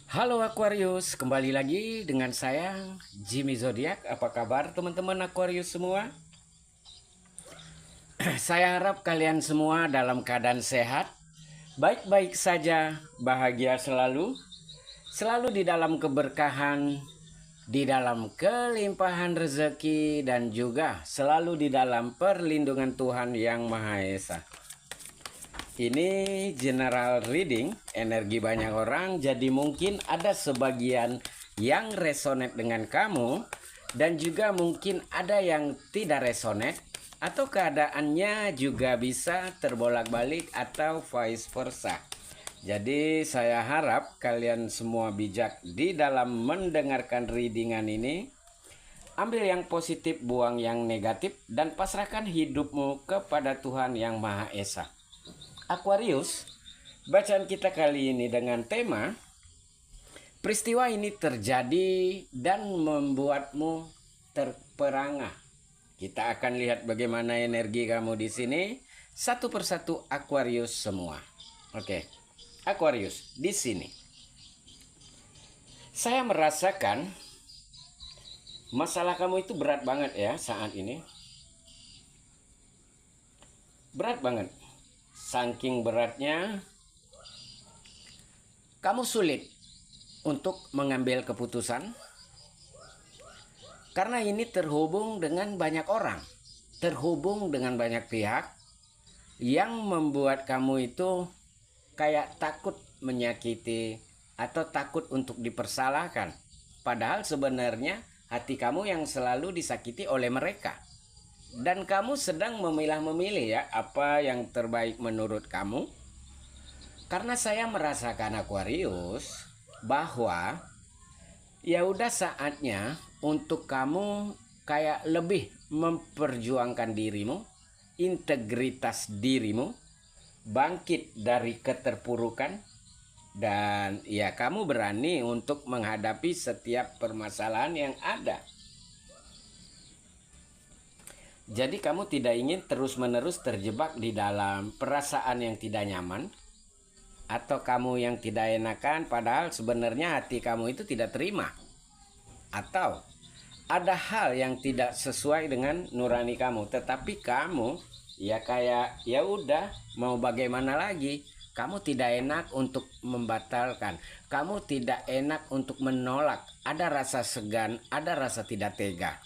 Halo Aquarius, kembali lagi dengan saya Jimmy Zodiac. Apa kabar teman-teman Aquarius semua? Saya harap kalian semua dalam keadaan sehat, baik-baik saja, bahagia selalu, selalu di dalam keberkahan, di dalam kelimpahan rezeki, dan juga selalu di dalam perlindungan Tuhan Yang Maha Esa. Ini general reading, energi banyak orang, jadi mungkin ada sebagian yang resonate dengan kamu dan juga mungkin ada yang tidak resonate atau keadaannya juga bisa terbolak-balik atau vice versa. Jadi saya harap kalian semua bijak di dalam mendengarkan readingan ini. Ambil yang positif, buang yang negatif, dan pasrahkan hidupmu kepada Tuhan Yang Maha Esa. Aquarius, bacaan kita kali ini dengan tema peristiwa ini terjadi dan membuatmu terperangah. Kita akan lihat bagaimana energi kamu di sini satu persatu Aquarius semua. Oke, Aquarius di sini. Saya merasakan masalah kamu itu berat banget ya saat ini. Berat banget. Saking beratnya, kamu sulit untuk mengambil keputusan karena ini terhubung dengan banyak orang, terhubung dengan banyak pihak yang membuat kamu itu kayak takut menyakiti atau takut untuk dipersalahkan. Padahal sebenarnya hati kamu yang selalu disakiti oleh mereka. Dan kamu sedang memilah-memilih ya apa yang terbaik menurut kamu. Karena saya merasakan Aquarius bahwa ya udah saatnya untuk kamu kayak lebih memperjuangkan dirimu, integritas dirimu, bangkit dari keterpurukan, dan ya kamu berani untuk menghadapi setiap permasalahan yang ada. Jadi kamu tidak ingin terus-menerus terjebak di dalam perasaan yang tidak nyaman atau kamu yang tidak enakan padahal sebenarnya hati kamu itu tidak terima. Atau ada hal yang tidak sesuai dengan nurani kamu tetapi kamu ya kayak ya udah mau bagaimana lagi? Kamu tidak enak untuk membatalkan. Kamu tidak enak untuk menolak. Ada rasa segan, ada rasa tidak tega.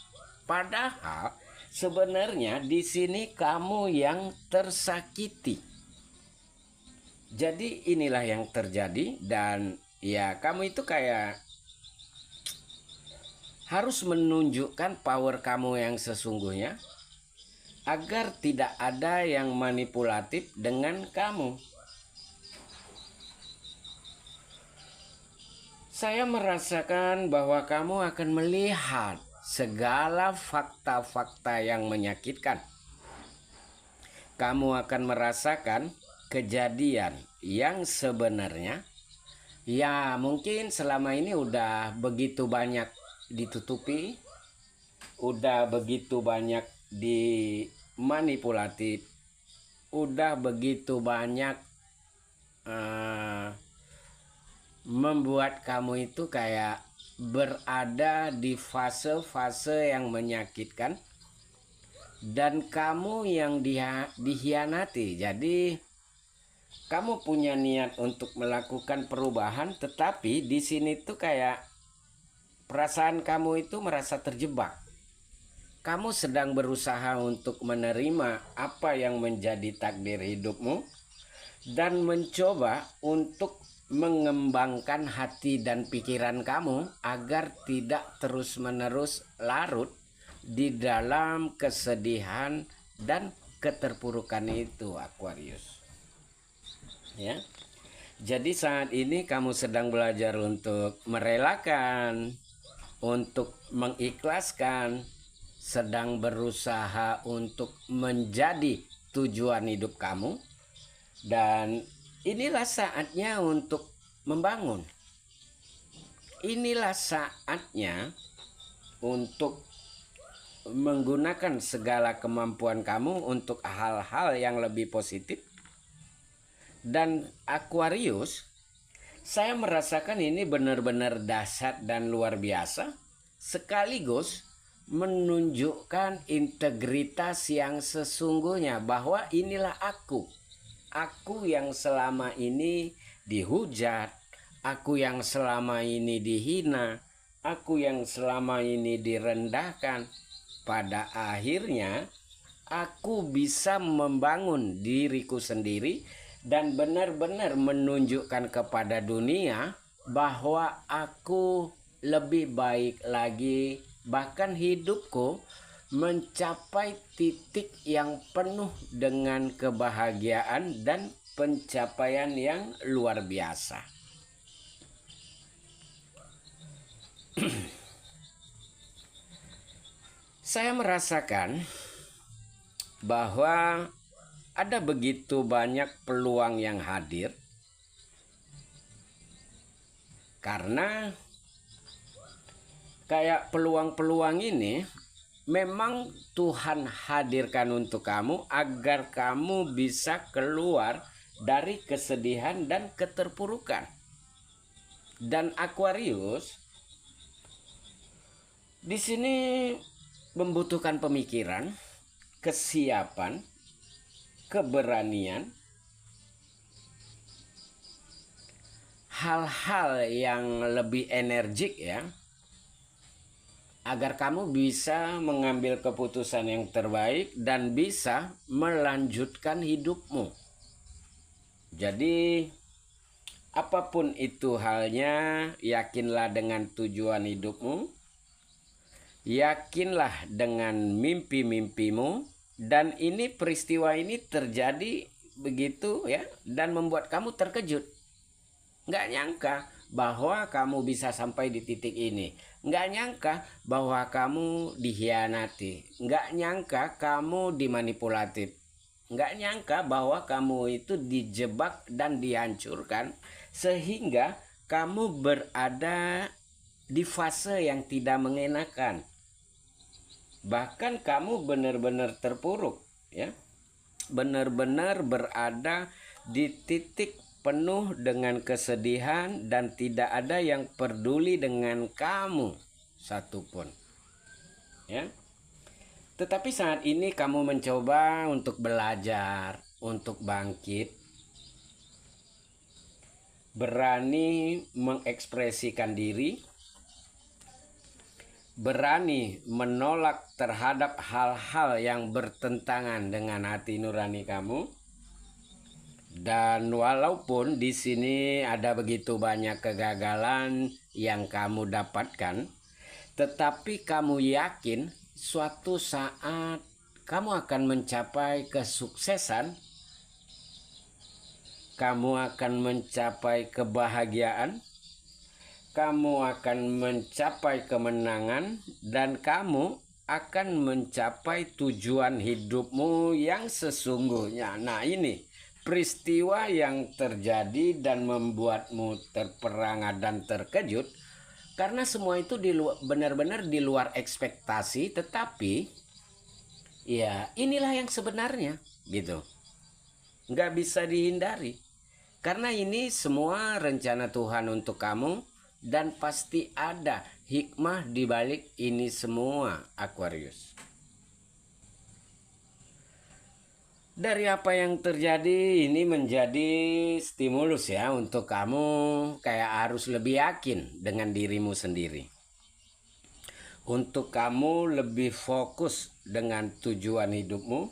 Padahal sebenarnya di sini kamu yang tersakiti. Jadi inilah yang terjadi dan ya kamu itu kayak harus menunjukkan power kamu yang sesungguhnya agar tidak ada yang manipulatif dengan kamu. Saya merasakan bahwa kamu akan melihat segala fakta-fakta yang menyakitkan. Kamu akan merasakan kejadian yang sebenarnya ya mungkin selama ini udah begitu banyak ditutupi, udah begitu banyak dimanipulatif, udah begitu banyak membuat kamu itu kayak berada di fase-fase yang menyakitkan dan kamu yang dihianati. Jadi kamu punya niat untuk melakukan perubahan tetapi di sini tuh kayak perasaan kamu itu merasa terjebak. Kamu sedang berusaha untuk menerima apa yang menjadi takdir hidupmu dan mencoba untuk mengembangkan hati dan pikiran kamu agar tidak terus-menerus larut di dalam kesedihan dan keterpurukan itu, Aquarius. Ya. Jadi saat ini kamu sedang belajar untuk merelakan, untuk mengikhlaskan, sedang berusaha untuk menjadi tujuan hidup kamu. Dan inilah saatnya untuk membangun. Inilah saatnya untuk menggunakan segala kemampuan kamu untuk hal-hal yang lebih positif. Dan Aquarius, Saya merasakan ini benar-benar dahsyat dan luar biasa, sekaligus menunjukkan integritas yang sesungguhnya bahwa inilah aku yang selama ini dihujat, aku yang selama ini dihina, aku yang selama ini direndahkan. Pada akhirnya aku bisa membangun diriku sendiri dan benar-benar menunjukkan kepada dunia bahwa aku lebih baik lagi, bahkan hidupku mencapai titik yang penuh dengan kebahagiaan dan pencapaian yang luar biasa. Saya merasakan bahwa ada begitu banyak peluang yang hadir karena kayak peluang-peluang ini memang Tuhan hadirkan untuk kamu agar kamu bisa keluar dari kesedihan dan keterpurukan. Dan Aquarius di sini membutuhkan pemikiran, kesiapan, keberanian, hal-hal yang lebih energik ya, agar kamu bisa mengambil keputusan yang terbaik dan bisa melanjutkan hidupmu. Jadi apapun itu halnya, yakinlah dengan tujuan hidupmu, yakinlah dengan mimpi-mimpimu, dan ini peristiwa ini terjadi begitu ya, dan membuat kamu terkejut. Nggak nyangka bahwa kamu bisa sampai di titik ini. Nggak nyangka bahwa kamu dikhianati. Nggak nyangka kamu dimanipulatif. Nggak nyangka bahwa kamu itu dijebak dan dihancurkan sehingga kamu berada di fase yang tidak mengenakan. Bahkan kamu benar-benar terpuruk ya. Benar-benar berada di titik penuh dengan kesedihan dan tidak ada yang peduli dengan kamu satupun ya. Tetapi saat ini kamu mencoba untuk belajar, untuk bangkit, berani mengekspresikan diri, berani menolak terhadap hal-hal yang bertentangan dengan hati nurani kamu. Dan walaupun di sini ada begitu banyak kegagalan yang kamu dapatkan, tetapi kamu yakin suatu saat kamu akan mencapai kesuksesan, kamu akan mencapai kebahagiaan, kamu akan mencapai kemenangan, dan kamu akan mencapai tujuan hidupmu yang sesungguhnya. Nah, ini peristiwa yang terjadi dan membuatmu terperangah dan terkejut karena semua itu benar-benar di luar ekspektasi, tetapi ya inilah yang sebenarnya gitu. Nggak bisa dihindari karena ini semua rencana Tuhan untuk kamu. Dan pasti ada hikmah di balik ini semua, Aquarius. Dari apa yang terjadi ini menjadi stimulus ya untuk kamu kayak harus lebih yakin dengan dirimu sendiri. Untuk kamu lebih fokus dengan tujuan hidupmu.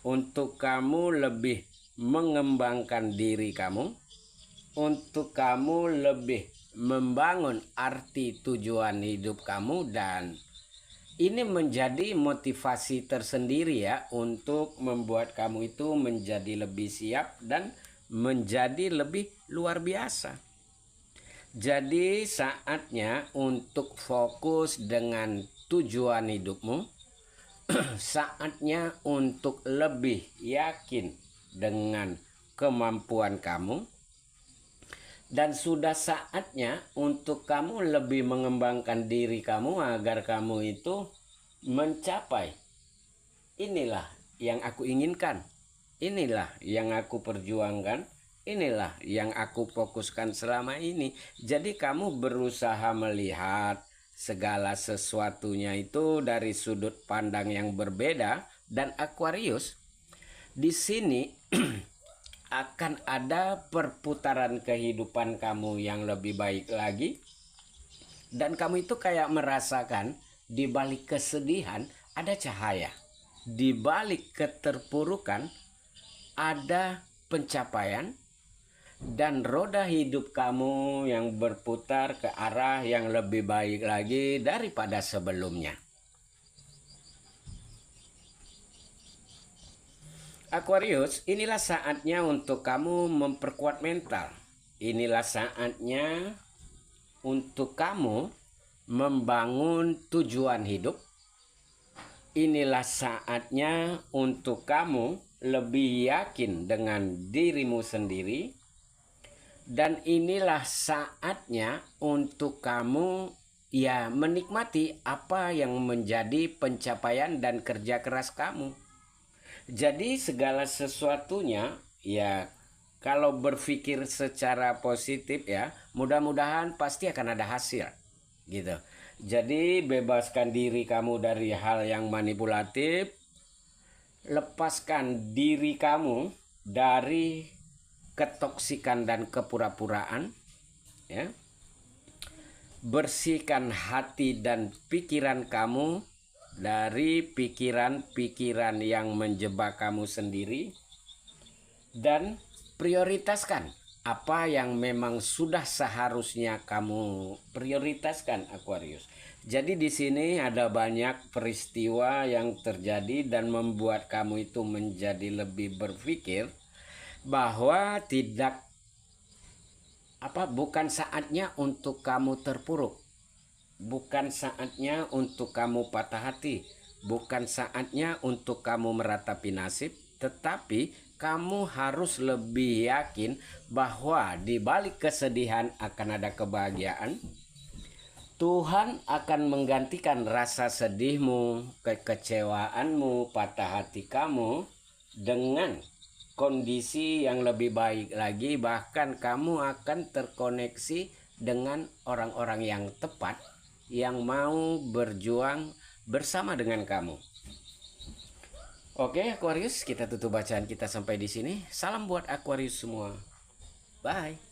Untuk kamu lebih mengembangkan diri kamu. Untuk kamu lebih membangun arti tujuan hidup kamu, dan ini menjadi motivasi tersendiri ya untuk membuat kamu itu menjadi lebih siap dan menjadi lebih luar biasa. Jadi saatnya untuk fokus dengan tujuan hidupmu. Saatnya untuk lebih yakin dengan kemampuan kamu. Dan sudah saatnya untuk kamu lebih mengembangkan diri kamu agar kamu itu mencapai. Inilah yang aku inginkan. Inilah yang aku perjuangkan. Inilah yang aku fokuskan selama ini. Jadi kamu berusaha melihat segala sesuatunya itu dari sudut pandang yang berbeda, dan Aquarius di sini akan ada perputaran kehidupan kamu yang lebih baik lagi, dan kamu itu kayak merasakan di balik kesedihan ada cahaya, di balik keterpurukan ada pencapaian, dan roda hidup kamu yang berputar ke arah yang lebih baik lagi daripada sebelumnya. Aquarius, inilah saatnya untuk kamu memperkuat mental. Inilah saatnya untuk kamu membangun tujuan hidup. Inilah saatnya untuk kamu lebih yakin dengan dirimu sendiri. Dan inilah saatnya untuk kamu ya menikmati apa yang menjadi pencapaian dan kerja keras kamu. Jadi segala sesuatunya ya, kalau berpikir secara positif ya, mudah-mudahan pasti akan ada hasil gitu. Jadi bebaskan diri kamu dari hal yang manipulatif, lepaskan diri kamu dari ketoksikan dan kepura-puraan ya. Bersihkan hati dan pikiran kamu dari pikiran-pikiran yang menjebak kamu sendiri, dan prioritaskan apa yang memang sudah seharusnya kamu prioritaskan, Aquarius. Jadi di sini ada banyak peristiwa yang terjadi dan membuat kamu itu menjadi lebih berpikir bahwa bukan saatnya untuk kamu terpuruk. Bukan saatnya untuk kamu patah hati, bukan saatnya untuk kamu meratapi nasib, tetapi kamu harus lebih yakin bahwa di balik kesedihan akan ada kebahagiaan. Tuhan akan menggantikan rasa sedihmu, kekecewaanmu, patah hati kamu dengan kondisi yang lebih baik lagi. Bahkan kamu akan terkoneksi dengan orang-orang yang tepat, yang mau berjuang bersama dengan kamu. Oke Aquarius, kita tutup bacaan kita sampai di sini. Salam buat Aquarius semua. Bye.